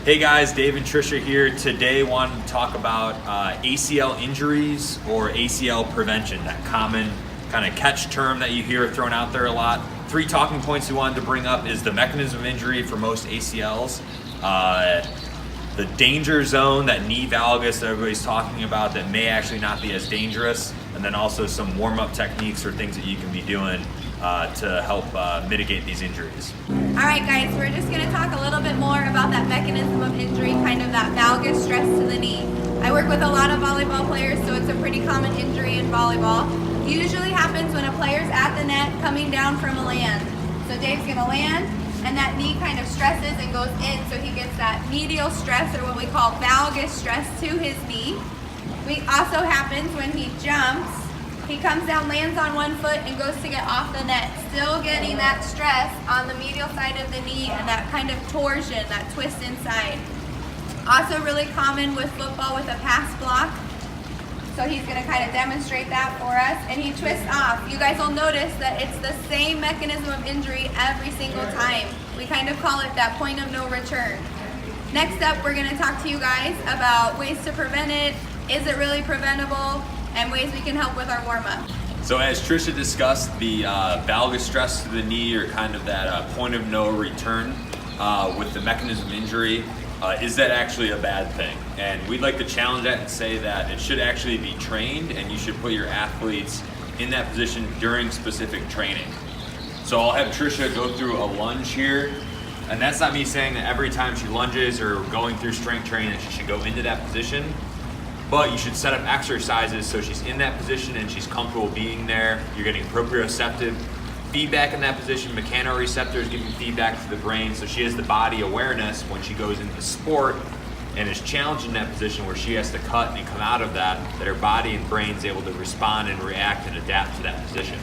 Hey guys, Dave and Trisha here. Today wanted to talk about ACL injuries or ACL prevention, that common kind of catch term that you hear thrown out there a lot. 3 talking points we wanted to bring up is the mechanism of injury for most ACLs, the danger zone, that knee valgus that everybody's talking about that may actually not be as dangerous, and then also some warm-up techniques or things that you can be doing to help mitigate these injuries. All right guys, we're just going to talk a little bit more about that mechanism of injury, kind of that valgus stress to the knee. I work with a lot of volleyball players, so it's a pretty common injury in volleyball. It usually happens when a player's at the net coming down from a land. So Dave's going to land, and that knee kind of stresses and goes in, so he gets that medial stress, or what we call valgus stress, to his knee. It also happens when he jumps. He comes down, lands on one foot, and goes to get off the net, still getting that stress on the medial side of the knee and that kind of torsion, that twist inside. Also really common with football with a pass block. So he's going to kind of demonstrate that for us, and he twists off. You guys will notice that it's the same mechanism of injury every single time. We kind of call it that point of no return. Next up, we're going to talk to you guys about ways to prevent it. Is it really preventable? And ways we can help with our warm-up. So as Trisha discussed, the valgus stress to the knee, or kind of that point of no return with the mechanism injury, is that actually a bad thing? And we'd like to challenge that and say that it should actually be trained, and you should put your athletes in that position during specific training. So I'll have Trisha go through a lunge here, and that's not me saying that every time she lunges or going through strength training that she should go into that position. But you should set up exercises so she's in that position and she's comfortable being there. You're getting proprioceptive feedback in that position. Mechanoreceptors giving feedback to the brain, so she has the body awareness when she goes into sport and is challenged in that position where she has to cut and come out of that her body and brain is able to respond and react and adapt to that position.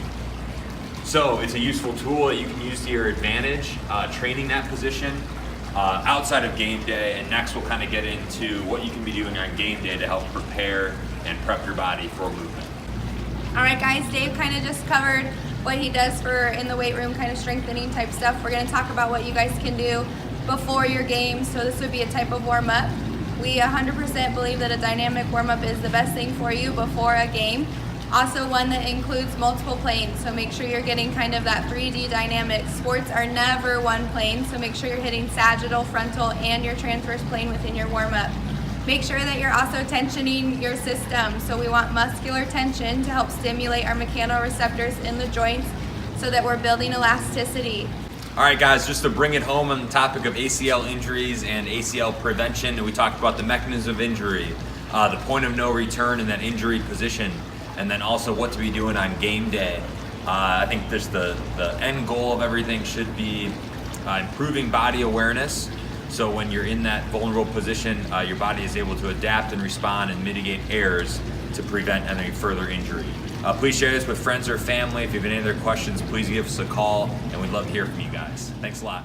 So it's a useful tool that you can use to your advantage, training that position. Outside of game day, and next we'll kind of get into what you can be doing on game day to help prepare and prep your body for movement. All right guys, Dave kind of just covered what he does for in the weight room, kind of strengthening type stuff. We're going to talk about what you guys can do before your game, so this would be a type of warm-up. We 100% believe that a dynamic warm-up is the best thing for you before a game. Also one that includes multiple planes, so make sure you're getting kind of that 3D dynamic. Sports are never one plane, so make sure you're hitting sagittal, frontal, and your transverse plane within your warm-up. Make sure that you're also tensioning your system, so we want muscular tension to help stimulate our mechanoreceptors in the joints so that we're building elasticity. All right guys, just to bring it home on the topic of ACL injuries and ACL prevention, we talked about the mechanism of injury, the point of no return in that injury position, and then also what to be doing on game day. I think there's the end goal of everything should be improving body awareness. So when you're in that vulnerable position, your body is able to adapt and respond and mitigate errors to prevent any further injury. Please share this with friends or family. If you have any other questions, please give us a call, and we'd love to hear from you guys. Thanks a lot.